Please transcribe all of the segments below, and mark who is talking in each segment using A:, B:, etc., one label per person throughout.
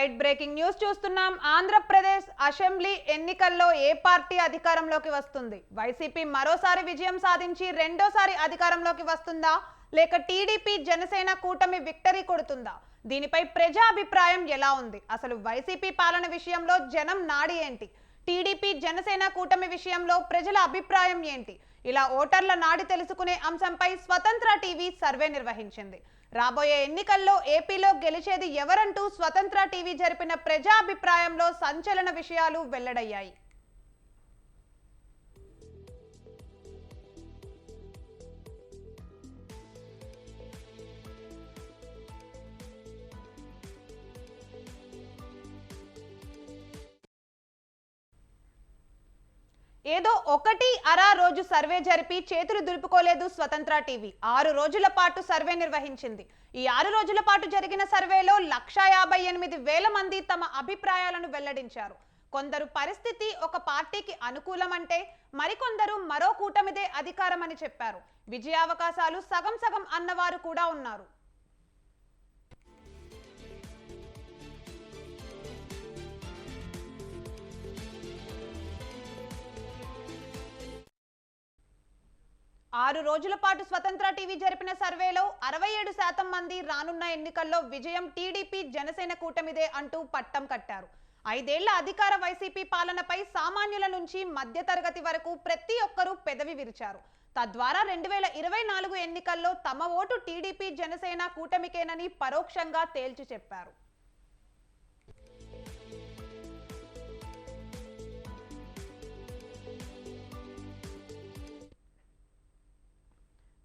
A: Right breaking news చూస్తున్నాం. Andhra Pradesh assembly ఎన్నికల్లో ఏ party అధికారంలోకి వస్తుంది? వైసీపీ మరోసారి విజయం సాధించి రెండోసారి అధికారంలోకి వస్తుందా, లేక టీడీపీ జనసేన కూటమి విక్టరీ కొడుతుందా? దీనిపై ప్రజా అభిప్రాయం ఎలా ఉంది? అసలు వైసీపీ పాలన విషయంలో జనం నాడి ఏంటి? టీడీపీ జనసేన కూటమి విషయంలో ప్రజల అభిప్రాయం ఏంటి? ఇలా ఓటర్ల నాడి తెలుసుకునే అంశంపై స్వతంత్ర టీవీ సర్వే నిర్వహించింది. రాబోయే ఎన్నికల్లో ఏపీలో గెలిచేది ఎవరంటూ స్వతంత్ర టీవీ జరిపిన ప్రజాభిప్రాయంలో సంచలన విషయాలు వెల్లడయ్యాయి. ఏదో ఒకటి అరా రోజు సర్వే జరిపి చేతులు దులుపుకోలేదు స్వతంత్ర టీవీ. 6 రోజుల పాటు సర్వే నిర్వహించింది. ఈ 6 రోజుల పాటు జరిగిన సర్వేలో 1,58,000 మంది తమ అభిప్రాయాలను వెల్లడించారు. కొందరు పరిస్థితి ఒక పార్టీకి అనుకూలమంటే మరికొందరు మరో కూటమిదే అధికారం అని చెప్పారు. విజయావకాశాలు సగం సగం అన్నవారు కూడా ఉన్నారు. ఆరు రోజుల పాటు స్వతంత్ర టీవీ జరిపిన సర్వేలో 67% మంది రానున్న ఎన్నికల్లో విజయం టీడీపీ జనసేన కూటమిదే అంటూ పట్టం కట్టారు. 5 ఏళ్ల అధికార వైసీపీ పాలనపై సామాన్యుల నుంచి మధ్యతరగతి వరకు ప్రతి ఒక్కరూ పెదవి విరిచారు. తద్వారా 2024 ఎన్నికల్లో తమ ఓటు టీడీపీ జనసేన కూటమికేనని పరోక్షంగా తేల్చి చెప్పారు.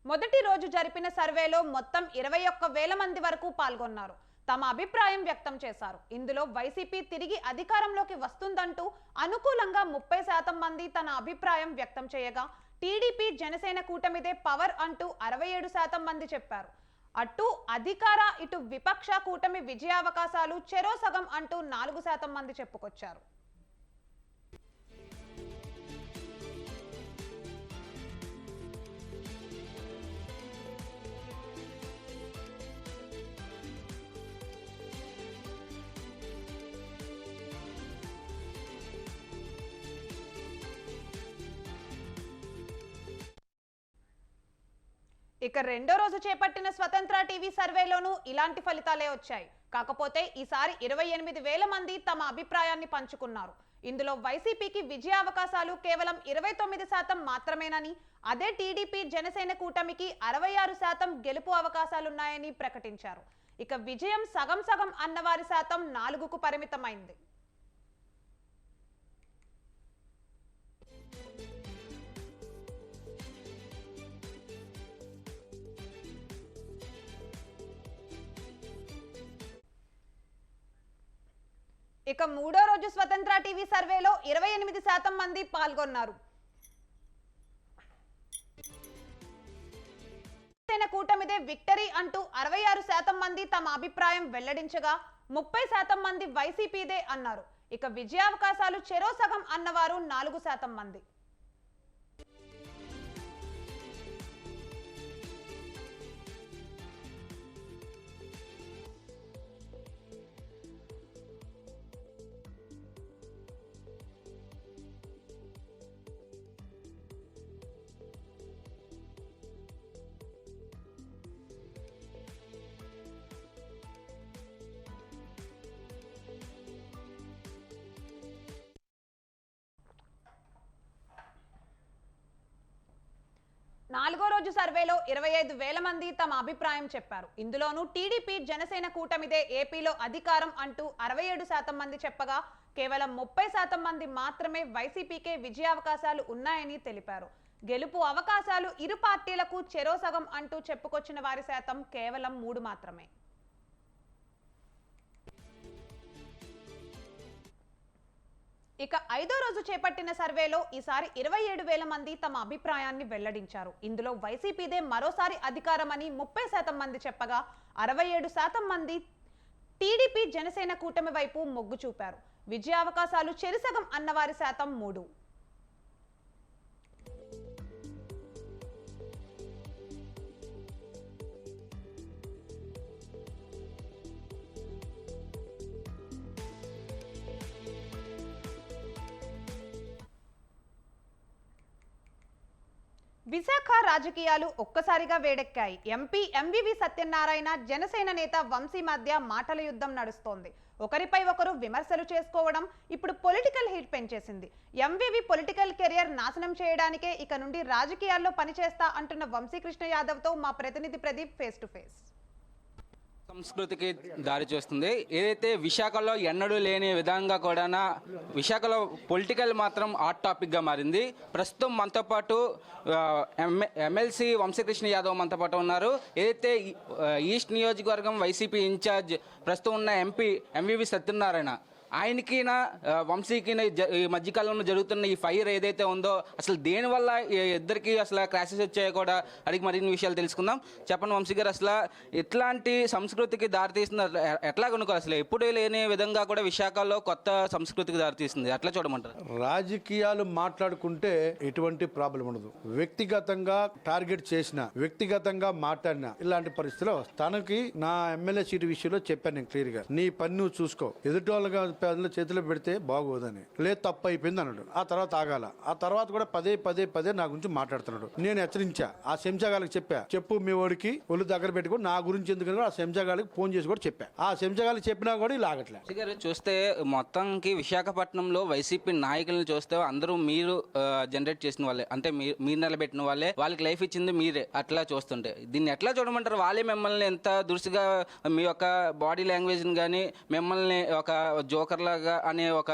A: మొదటి రోజు జరిపిన సర్వేలో మొత్తం 21,000 మంది వరకు పాల్గొన్నారు. తమ అభిప్రాయం వ్యక్తం చేశారు. ఇందులో వైసీపీ తిరిగి అధికారంలోకి వస్తుందంటూ అనుకూలంగా 30% మంది తన అభిప్రాయం వ్యక్తం చేయగా, టీడీపీ జనసేన కూటమిదే పవర్ అంటూ 67% మంది చెప్పారు. అటు అధికార ఇటు విపక్ష కూటమి విజయావకాశాలు చెరో సగం అంటూ 4% మంది చెప్పుకొచ్చారు. ఇక రెండో రోజు చేపట్టిన స్వతంత్ర టీవీ సర్వేలోనూ ఇలాంటి ఫలితాలే వచ్చాయి. కాకపోతే ఈసారి 28,000 మంది తమ అభిప్రాయాన్ని పంచుకున్నారు. ఇందులో వైసీపీకి విజయావకాశాలు కేవలం 29% మాత్రమేనని, అదే టీడీపీ జనసేన కూటమికి 66% గెలుపు అవకాశాలున్నాయని ప్రకటించారు. ఇక విజయం సగం సగం అన్నవారి శాతం 4కు పరిమితమైంది. ఇక మూడో రోజు స్వతంత్ర టీవీ సర్వేలో 28% మంది పాల్గొన్నారు. జనసేన కూటమిదే విక్టరీ అంటూ 66% మంది తమ అభిప్రాయం వెల్లడించగా, 30% మంది వైసీపీదే అన్నారు. ఇక విజయావకాశాలు చెరో సగం అన్నవారు 4% మంది. నాలుగో రోజు సర్వేలో 25,000 మంది తమ అభిప్రాయం చెప్పారు. ఇందులోనూ టీడీపీ జనసేన కూటమిదే ఏపీలో అధికారం అంటూ 67% మంది చెప్పగా, కేవలం 30% మంది మాత్రమే వైసీపీకే విజయావకాశాలు ఉన్నాయని తెలిపారు. గెలుపు అవకాశాలు ఇరు పార్టీలకు చెరో సగం అంటూ చెప్పుకొచ్చిన వారి శాతం కేవలం 3 మాత్రమే. ఇక ఐదో రోజు చేపట్టిన సర్వేలో ఈసారి 27,000 మంది తమ అభిప్రాయాన్ని వెల్లడించారు. ఇందులో వైసీపీదే మరోసారి అధికారమని 30% మంది చెప్పగా, 67% మంది టీడీపీ జనసేన కూటమి వైపు మొగ్గు చూపారు. విజయావకాశాలు చెరిసగం అన్నవారి శాతం 3. విశాఖ రాజకీయాలు ఒక్కసారిగా వేడెక్కాయి. ఎంపీ ఎంవివి సత్యనారాయణ జనసేన నేత వంశీ మధ్య మాటల యుద్ధం నడుస్తోంది. ఒకరిపై ఒకరు విమర్శలు చేసుకోవడం ఇప్పుడు పొలిటికల్ హీట్ పెంచేసింది. ఎంవివి పొలిటికల్ కెరియర్ నాశనం చేయడానికే ఇక నుండి రాజకీయాల్లో పనిచేస్తా అంటున్న వంశీకృష్ణ యాదవ్తో మా ప్రతినిధి ప్రదీప్ ఫేస్ టు ఫేస్.
B: సంస్కృతికి దారి చేస్తుంది. ఏదైతే విశాఖలో ఎన్నడూ లేని విధంగా కూడా విశాఖలో పొలిటికల్ మాత్రం హాట్ టాపిక్గా మారింది. ప్రస్తుతం మనతో పాటు ఎమ్మెల్సీ వంశీకృష్ణ యాదవ్ మనతో పాటు ఉన్నారు. ఏదైతే ఈస్ట్ నియోజకవర్గం వైసీపీ ఇన్ఛార్జ్ ప్రస్తుతం ఉన్న ఎంపీ ఎంవివి సత్యనారాయణ, ఆయనకి వంశీకి ఈ మధ్యకాలంలో జరుగుతున్న ఈ ఫైర్ ఏదైతే ఉందో అసలు దేనివల్ల ఇద్దరికి అసలు క్రాషెస్ వచ్చాయో కూడా అడిగి మరిన్ని విషయాలు తెలుసుకుందాం. చెప్పండి వంశీ గారు, అసలు ఎట్లాంటి సంస్కృతికి దారితీస్తుంది, ఎట్లా కనుక్కో అసలు ఎప్పుడూ లేని విధంగా కూడా విశాఖలో కొత్త సంస్కృతికి దారితీస్తుంది, అట్లా చూడమంటారు?
C: రాజకీయాలు మాట్లాడుకుంటే ఎటువంటి ప్రాబ్లం ఉండదు. వ్యక్తిగతంగా టార్గెట్ చేసిన, వ్యక్తిగతంగా మాట్లాడిన ఇలాంటి పరిస్థితిలో తనకి నా ఎమ్మెల్యే సీటు విషయంలో చెప్పాను నేను క్లియర్ గా, నీ పని నువ్వు చూసుకో, ఎదుటి వాళ్ళగా చేతిలో పెడితే బాగోదని, లేదు తప్పు అయిపోయింది అన్నాడు. ఆ తర్వాత ఆగాల. ఆ తర్వాత కూడా పదే పదే పదే నా గురించి మాట్లాడుతున్నాడు. నేను హెచ్చరించా, ఆ శంషాగాలకు చెప్పా, చెప్పు మీ వాడికి ఒళ్ళు దగ్గర పెట్టుకుని నా గురించి ఎందుకని ఆ శంషాగాలకు ఫోన్ చేసి కూడా చెప్పా. ఆ శంషాగాలకు చెప్పినా కూడా ఇలా ఆగట్లే.
B: చూస్తే మొత్తానికి విశాఖపట్నంలో వైసీపీ నాయకులను చూస్తే అందరూ మీరు జనరేట్ చేసిన వాళ్ళే, అంటే మీరు నిలబెట్టిన వాళ్ళే, వాళ్ళకి లైఫ్ ఇచ్చింది మీరే. అట్లా చూస్తుంటే దీన్ని ఎట్లా చూడమంటారు? వాళ్ళే మిమ్మల్ని ఎంత దురుసుగా మీ యొక్క బాడీ లాంగ్వేజ్ని కానీ మిమ్మల్ని ఒక జోకర్ లాగా అనే ఒక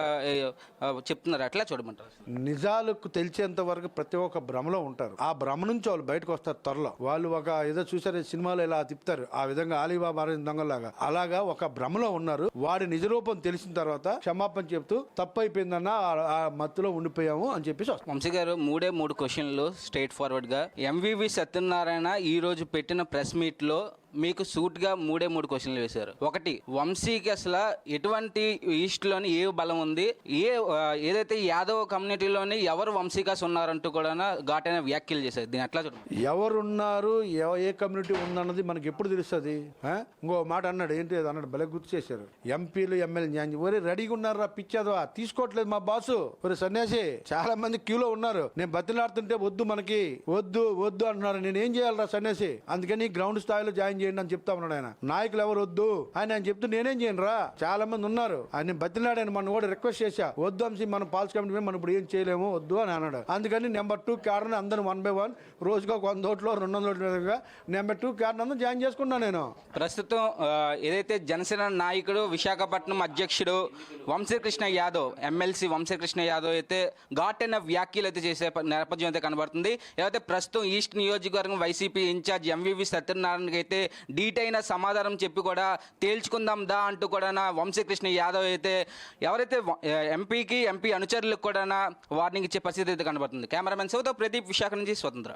B: చెప్తున్నారు, ఎట్లా చూడమంటారు?
C: నిజాలకు తెలిసేంత వరకు ప్రతి ఒక్క భ్రమలో ఉంటారు. ఆ భ్రమ నుంచి వాళ్ళు బయటకు వస్తారు త్వరలో. వాళ్ళు ఒక ఏదో చూసారు సినిమాలో ఇలా తిప్పుతారు, ఆ విధంగా అలీబాబా దొంగలాగా అలాగా ఒక భ్రమలో ఉన్నారు. వాడి నిజ రూపం తెలిసిన తర్వాత క్షమాపణ చెప్తూ తప్పు అయిపోయిందన్న ఆ మత్తులో ఉండిపోయాము అని చెప్పేసి.
B: వంశీ గారు, మూడు క్వశ్చన్లు స్ట్రైట్ ఫార్వర్డ్ గా. ఎంవివి సత్యనారాయణ ఈ రోజు పెట్టిన ప్రెస్ మీట్ లో మీకు సూట్ గా మూడు క్వశ్చన్లు వేశారు. ఒకటి, వంశీకి అసలు ఎటువంటి ఈస్ట్ లోని ఏ బలం ఉంది, ఏదైతే యాదవ్ కమ్యూనిటీలోని ఎవరు వంశీకాస్ ఉన్నారంటూ కూడా ఘాటైన వ్యాఖ్యలు చేశారు. దీన్ని ఎట్లా చూడండి?
C: ఎవరున్నారు, ఏ కమ్యూనిటీ ఉందన్నది మనకి ఎప్పుడు తెలుస్తుంది? ఇంకో మాట అన్నాడు, ఏంటి అన్నాడు, భలే గుర్తు చేశారు. ఎంపీలు ఎమ్మెల్యే ఒరే రెడీగా ఉన్నారా పిచ్చాదో, తీసుకోవట్లేదు మా బాసు. ఒరే సన్యాసి, చాలా మంది క్యూలో ఉన్నారు, నేను బతిలాడుతుంటే వద్దు మనకి వద్దు వద్దు అంటున్నారు. నేను ఏం చేయాలరా సన్యాసి? అందుకని గ్రౌండ్ స్థాయిలో జాయిన్ చేయండి అని చెప్తా ఉన్నాడు ఆయన. నాయకులు ఎవరు వద్దు ఆయన చెప్తూ నేనేం చేయను రా, చాలా మంది ఉన్నారు. ఆయన బతిలాడాను, మనం కూడా రిక్వెస్ట్ చేశా, వద్దు అంశీ మనం పాల్స్ కమిటీ మనం ఇప్పుడు ఏం చేయలేము వద్దు అని అన్నాడు. అందుకని నెంబర్ 2 క్యాడర్ అందరూ 1 by 1 రోజుగా 100 ఓట్లు 200 ఓట్లు నెంబర్ 2 క్యాడర్ అందరూ జాయిన్ చేసుకున్నాను నేను. ప్రస్తుతం
B: ఏదైతే జనసేన నాయకుడు విశాఖపట్నం అధ్యక్షుడు వంశీకృష్ణ యాదవ్, ఎమ్మెల్సీ వంశీకృష్ణ యాదవ్ అయితే ఘాటైన వ్యాఖ్యలు అయితే చేసే నేపథ్యం అయితే కనబడుతుంది. ఏదైతే ప్రస్తుతం ఈస్ట్ నియోజకవర్గం వైసీపీ ఇన్ఛార్జ్ ఎంవివి సత్యనారాయణకి అయితే డీటైన సమాధానం చెప్పి కూడా తేల్చుకుందాం దా అంటూ కూడా వంశీకృష్ణ యాదవ్ అయితే ఎవరైతే ఎంపీ అనుచరులకు కూడా వార్నింగ్ ఇచ్చే పరిస్థితి అయితే కనబడుతుంది. కెమెరామెన్ సౌతో ప్రదీప్, విశాఖ నుంచి స్వతంత్ర.